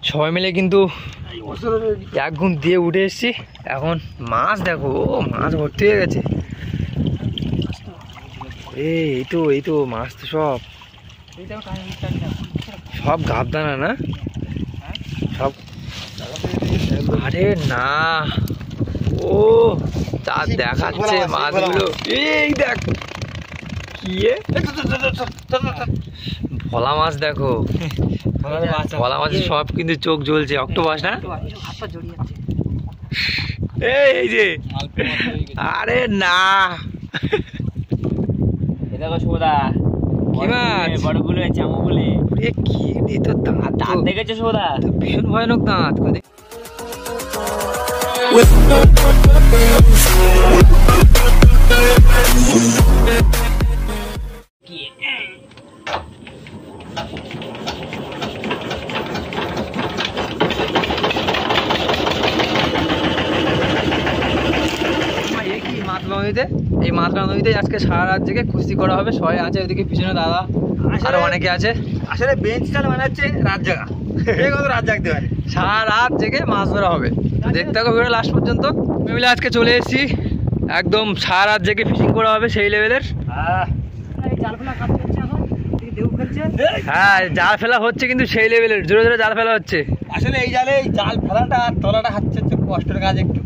সবাই মিলে কিন্তু এক ঘুম দিয়ে উঠে এসেছি। এখন মাছ দেখো, মাছ ভর্তি হয়ে গেছে। এই তো মাছ তো সব গাবদানা না সব। আরে না, ও তা দেখাচ্ছে মাছগুলো। এই দেখ কি ভোলা মাছ দেখো, ভোলা মাছের সব কিন্তু চোখ জ্বলছে। অক্টোপাস না, এই যে আরে না কি মাছ বড়গুলো চামগুলো কি তো দাঁত দেখেছো সোদা, ভীষণ ভয়ানক দাঁত। এই মাতলা নদীতে আজকে সারা রাত জেগে কুস্তি করা হবে। সবাই আছে ওইদিকে পিছনে, দাদা আরো অনেকে আছে। আসলে বেঞ্চ চাল বানাচ্ছে রাত জাগা, রাত জাগতে পারে, সারা রাত জেগে মাছ ধরা হবে। দেখতে হবে ভিডিও লাস্ট পর্যন্ত। মিলে আজকে চলে এসেছি, একদম সারা রাত জেগে ফিশিং করা হবে সেই লেভেলের। হ্যাঁ জাল ফেলা হচ্ছে কিন্তু সেই লেভেলের, জোরে জোরে জাল ফেলা হচ্ছে। আসলে এই জালে জাল ফেলাটা আর তলাটা হচ্ছে কষ্টের কাজ একটু।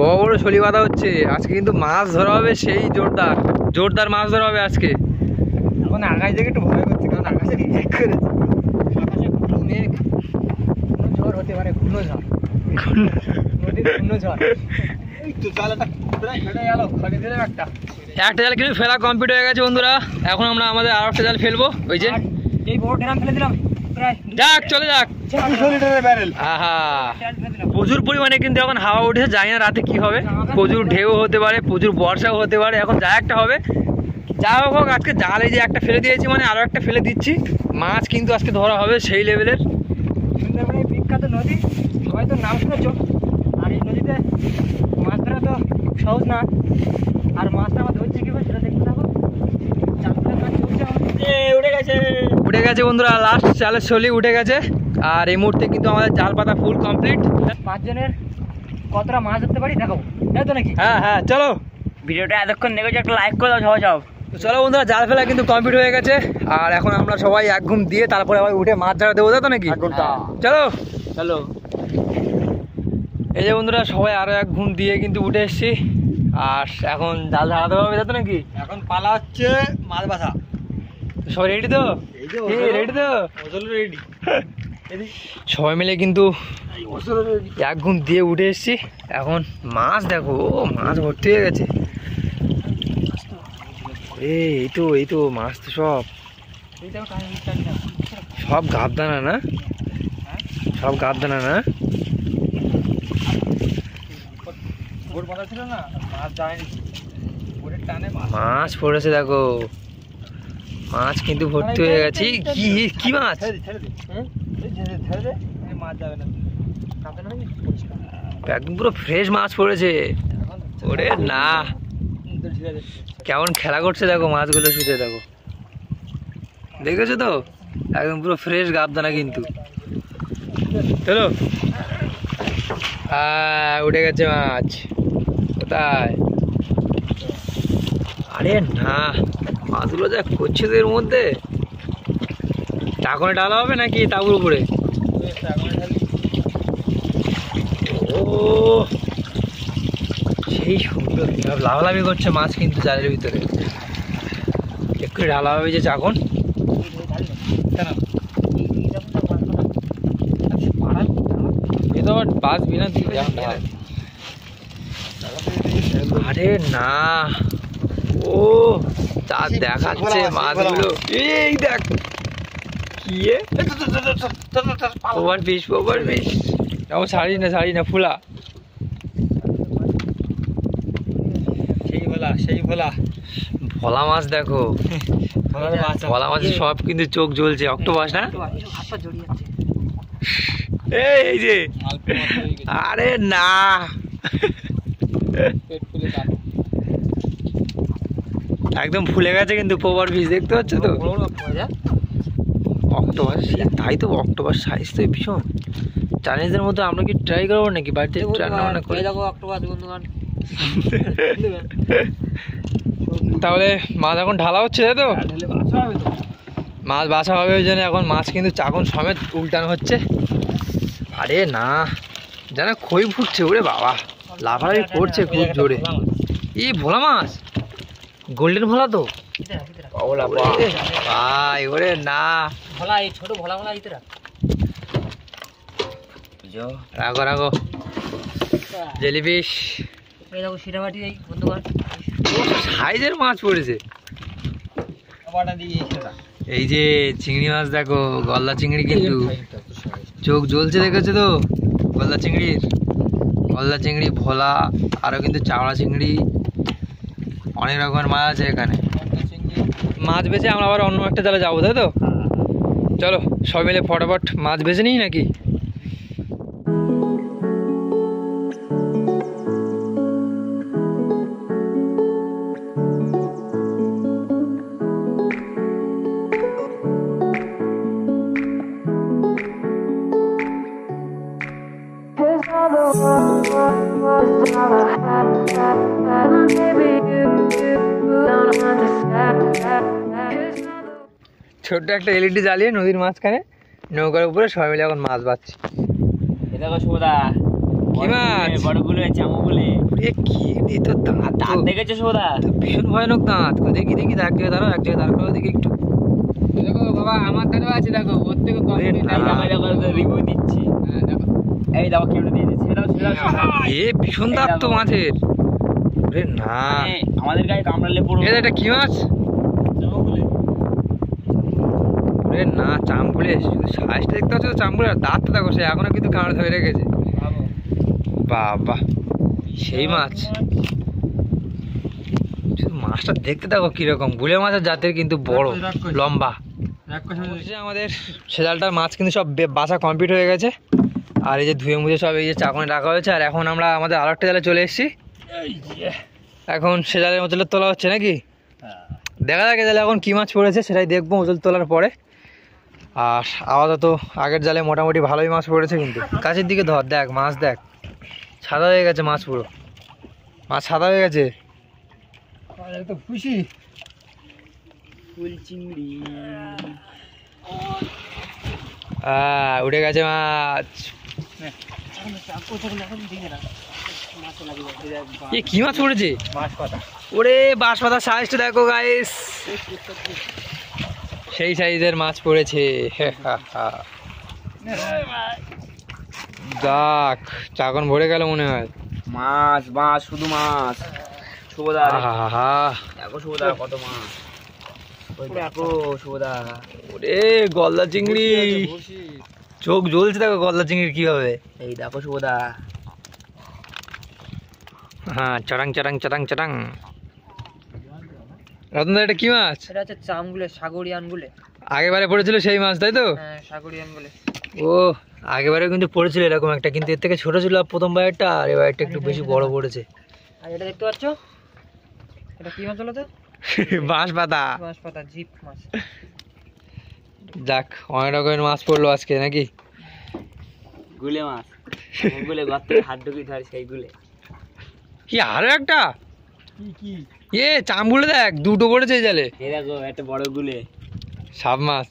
বড় বড় শলি বাঁধা হচ্ছে আজকে, কিন্তু মাছ ধরা হবে সেই জোরদার জোরদার মাছ ধরা হবে আজকে। এখন আকাশ থেকে একটু ভয় করছে, কারণ আকাশে মেঘ করেছে, মেঘ ঝড় হতে পারে, ঘূর্ণঝড়, ঘূর্ণঝড়। এই তো জালটা প্রায় ফেটে গেল, ফাটিয়ে দিলাম একটা জাল কিন্তু ফেলা কমপ্লিট হয়ে গেছে বন্ধুরা। এখন আমরা আমাদের আর একটা জাল ফেলবো। ওই যে এই বড় ড্রাম ফেলে দিলাম, যাক চলে যাক। প্রচুর পরিমাণে কিন্তু এখন হাওয়া উঠেছে, জানি না রাতে কি হবে। প্রচুর ঢেউ হতে পারে, প্রচুর বর্ষাও হতে পারে। এখন যা একটা হবে, যা হোক আজকে জালে যে একটা ফেলে দিয়েছি, মানে আরো একটা ফেলে দিচ্ছি। মাছ কিন্তু আজকে ধরা হবে সেই লেভেলের। সুন্দরবনের বিখ্যাত নদী, সবাই তো নাম শুনেছ। আর এই নদীতে মাছ ধরা তো সহজ না, আর মাছটা আমার ধরছে কি সেটা দেখতে থাকো। উঠে গেছে বন্ধুরা, লাস্ট জালের শলি উঠে গেছে। আর এই মুহূর্তে কিন্তু আমাদের জাল পাতা ফুল কমপ্লিট। 5 জনের কতটা মাছ ধরতে পারি দেখাবো, তাই তো নাকি? হ্যাঁ হ্যাঁ চলো, ভিডিওটা এতক্ষণ দেখেছো, একটা লাইক করে দাও সবাই। যাও তো চলো বন্ধুরা, জাল ফেলা কিন্তু কমপ্লিট হয়ে গেছে। আর এখন আমরা সবাই এক ঘুম দিয়ে তারপরে আবার উঠে মাছ ধরা দেবো, তাই তো নাকি? চলো চলো। এই যে বন্ধুরা, সবাই আরো এক ঘুম দিয়ে কিন্তু উঠে এসছি। আর এখন জাল ঝাড়াতে হবে, তাই তো নাকি? এখন পালা হচ্ছে মাছ বাছা। সব রেডি তো? রেডি তো? রেডি। সবাই মিলে কিন্তু এক ঘুম দিয়ে উঠে এসছি। এখন মাছ দেখো, মাছ ভর্তি হয়ে গেছে। এই তো মাছ তো সব গাবদানা না, সব গাবদানা না। মাছ পড়েছে দেখো, মাছ কিন্তু ভর্তি হয়ে গেছে। কি মাছ? একদম পুরো ফ্রেশ মাছ পড়েছে। ওরে না, কেমন খেলা করছে দেখো মাছগুলো, শুতে দেখো, দেখেছো তো? একদম পুরো ফ্রেশ গাবদানা কিন্তু। চলো, উঠে গেছে মাছ। কোথায়? আরে না, মাছগুলো যা করছে এর মধ্যে। টাকনে ডালা হবে নাকি তাবুর উপরে? ও সেই সুন্দর লাভালাভি করছে মাছ কিন্তু জালের ভিতরে। একটু ঢালা হবে যে চাকন। এ তো আবার বাস বিনা দিকে। আরে না, ও তা দেখাচ্ছে মাছগুলো। এই দেখ কি ওভার ফিশ, ওভার ফিশ। ছাড়ি না ফুলা। সেই ভোলা মাছ দেখো, ভোলা মাছের সব কিন্তু চোখ জ্বলছে। অক্টোপাস না, এই যে আরে না, একদম ফুলে গেছে কিন্তু। ওভার ফিশ দেখতে পাচ্ছ তো? অক্টোপাস, তাই তো অক্টোপাস সাইজ তো ভীষণ। চাইনিজের মধ্যে আমরা কি ট্রাই করবো নাকি বাড়িতে রান্না বান্না করে? দেখো অক্টোপাস বন্ধুগণ। তাহলে মাছ এখন ঢালা হচ্ছে, তাই তো? মাছ বাছা হবে, ওই জন্য এখন মাছ কিন্তু চাকন সমেত উল্টানো হচ্ছে। আরে না, জানা খই ফুটছে, ওরে বাবা লাফালাফি করছে খুব জোরে। এই ভোলা মাছ, গোল্ডেন ভোলা তো ভাই, ওরে না ভোলা, এই ছোট ভোলা ভোলা দিতে রাখো রাখো। জেলিফিশ, এই দেখো সিটামাটি, এই বন্ধুগণ সাইজের মাছ পড়েছে। এই যে চিংড়ি মাছ দেখো, গলদা চিংড়ি, কিন্তু চোখ জ্বলছে, দেখেছো তো গলদা চিংড়ির? গলদা চিংড়ি, ভোলা, আরও কিন্তু চাওড়া চিংড়ি, অনেক রকমের মাছ আছে এখানে। মাছ বেছে আমরা আবার অন্য একটা জালে যাবো, তাই তো? চলো সবাই মিলে ফটাফট মাছ বেছে নিই নাকি? ছোট্ট একটা এলইডি জ্বালিয়ে নদীর মাঝখানে নৌকার উপরে সবাই মিলে এখন মাছ বাচ্ছি। দেখো সুদা, কি মাছ? বড়গুলো, চামগুলো। কি তো দাঁত দেখেছো সুদা? ভীষণ ভয়ানক দাঁত। দেখি দেখি, এক জায়গায় দাঁড়াও, এক জায়গায় দাঁড় করো দেখি একটু। দেখো বাবা, আমার দাঁড়াও আছে, দেখো ওর থেকে রিভিউ দিচ্ছি। এই দেখো কেমন দিয়ে দিচ্ছে, এ ভীষণ দাঁত তো মাছের। আরে না, আমাদের গায়ে কামড়ালে পুরো। এটা কি মাছ? না চামগুলে, শুধু সাইজটা দেখতে পাচ্ছ চামগুলে, দাঁতটা দেখো সে এখনো কিন্তু কামড়ে ধরে রেখেছে। বাবা সেই মাছ, মাছটা দেখতে দেখো কিরকম, গুলে মাছের জাতের, কিন্তু বড় লম্বা। আমাদের সেজালটার মাছ কিন্তু সব বাছা কমপ্লিট হয়ে গেছে, আর এই যে ধুয়ে মুছে সব এই যে চাকনে রাখা হয়েছে। আর এখন আমরা আমাদের আরেকটা জালে চলে এসেছি। এখন সে জালের মোচল তোলা হচ্ছে নাকি, দেখা যাক জালে এখন কি মাছ পড়েছে, সেটাই দেখবো মোচল তোলার পরে। আর আপাতত আগের জালে মোটামুটি ভালোই মাছ পড়েছে, কিন্তু কাছের দিকে ধর, দেখ মাছ, দেখ সাদা হয়ে গেছে মাছ, পুরো মাছ সাদা হয়ে গেছে। তো খুশি ফুল চিংড়ি, উঠে গেছে মাছ। কি মাছ পড়েছে? ওরে বাঁশপাতা, সাইজটা দেখো গাইস, সেই সাইজের মাছ পড়েছে। দেখ চাকন ভরে গেল মনে হয়। মাছ মাছ শুধু মাছ। শুভদা দেখো, শুভদা কত মাছ দেখো, শুভদা। ওরে গলদা চিংড়ি, চোখ জ্বলছে দেখো গলদা চিংড়ির কিভাবে। এই দেখো শুভদা, হ্যাঁ চটাং চটাং চটাং চটাং। রতনদা এটা কি মাছ? এটা হচ্ছে চামগুলে, সাগরিয়ান গুলে। আগেবারে পড়েছিল সেই মাছ, তাই তো? হ্যাঁ সাগরিয়ান গুলে। ও আগেবারে কিন্তু পড়েছিল এরকম একটা, কিন্তু এর থেকে ছোট ছিল প্রথমবারটা, আর এবারটা একটু বেশি বড় পড়েছে। আর এটা দেখতে পাচ্ছ, এটা কি মাছ বলো তো? বাঁশপাতা। বাঁশপাতা জিপ মাছ। যাক অনেক রকমের মাছ পড়লো আজকে নাকি? গুলে মাছ, গুলে গর্তে হাত ঢুকি ধরে সেই গুলে। কি আরো একটা কি এ চামগুলো দেখ, দুটো পড়েছে জালে। এই দেখো একটা বড় গুলে সাপ মাছ।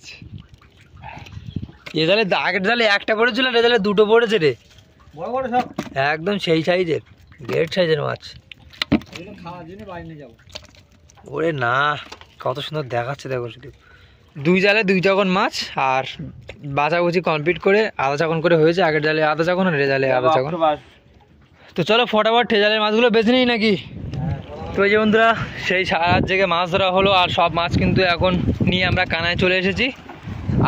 এ জালে আগের জালে একটা পড়েছিল, এ জালে দুটো পড়েছে রে, বড় বড় সব, একদম সেই সাইজের, গ্রেট সাইজের মাছ। খাওয়ার জন্য বাড়ি নিয়ে যাবো। ওরে না, কত সুন্দর দেখাচ্ছে দেখো শুধু। দুই জালে দুই চাকন মাছ, আর বাছাবুচি কমপ্লিট করে আধা চাকন করে হয়েছে। আগের জালে আধা চাকন, আর এ জালে আধা চাকন। তো চলো ফটাফট জালের মাছগুলো বেছে নিই নাকি? তো এই যে বন্ধুরা, সেই সারা জেগে মাছ ধরা হলো, আর সব মাছ কিন্তু এখন নিয়ে আমরা কানায় চলে এসেছি।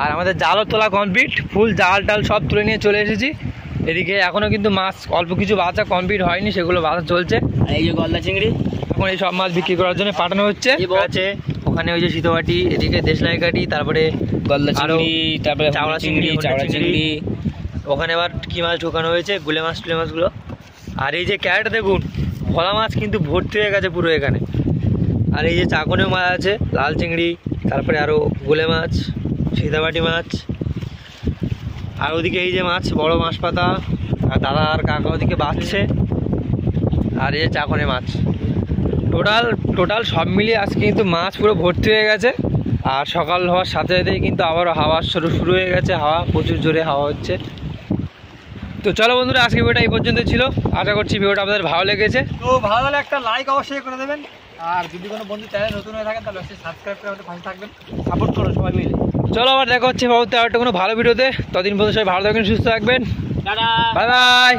আর আমাদের জালও তোলা কমপ্লিট, ফুল জাল টাল সব তুলে নিয়ে চলে এসেছি। এদিকে এখনও কিন্তু মাছ অল্প কিছু বাছা কমপ্লিট হয়নি, সেগুলো বাছা চলছে। এই যে গলদা চিংড়ি, এখন এই সব মাছ বিক্রি করার জন্য পাঠানো হচ্ছে। ওখানে ওই যে শীতবাটি, এদিকে দেশলাই কাটি, তারপরে গলদা চিংড়ি, তারপরে চাওড়া চিংড়ি, চাওড়া চিংড়ি। ওখানে আবার কি মাছ ঢোকানো হয়েছে, গুলে মাছ টুলে মাছগুলো। আর এই যে ক্যারেট দেখুন, ভোলা মাছ কিন্তু ভর্তি হয়ে গেছে পুরো এখানে। আর এই যে চাকনেও মাছ আছে, লাল চিংড়ি, তারপরে আরও গুলে মাছ, ছিদাবাটি মাছ। আর ওদিকে এই যে মাছ, বড় মাছ পাতা, আর দাদা আর কাকা ওদিকে বাঁচছে, আর এই যে চাকনে মাছ। টোটাল সব মিলিয়ে আজকে কিন্তু মাছ পুরো ভর্তি হয়ে গেছে। আর সকাল হওয়ার সাথে সাথেই কিন্তু আবারও হাওয়া শুরু হয়ে গেছে, হাওয়া প্রচুর জোরে হাওয়া হচ্ছে। তো চলো বন্ধুরা, আজকে ভিডিওটা এই পর্যন্ত ছিল। আশা করছি ভিডিওটা আপনাদের ভালো লেগেছে। তো ভালো লাগলে একটা লাইক অবশ্যই করে দেবেন, আর যদি কোনো বন্ধু চ্যানেল নতুন হয়ে থাকেন তাহলে অবশ্যই সাবস্ক্রাইব করে আমাদের পাশে থাকবেন, সাপোর্ট করো সবাই মিলে। চলো আবার দেখা হচ্ছে পরবর্তী আরেকটা কোনো ভালো ভিডিওতে। ততদিন পর্যন্ত সবাই ভালো থাকবেন, সুস্থ থাকবেন। Bye bye.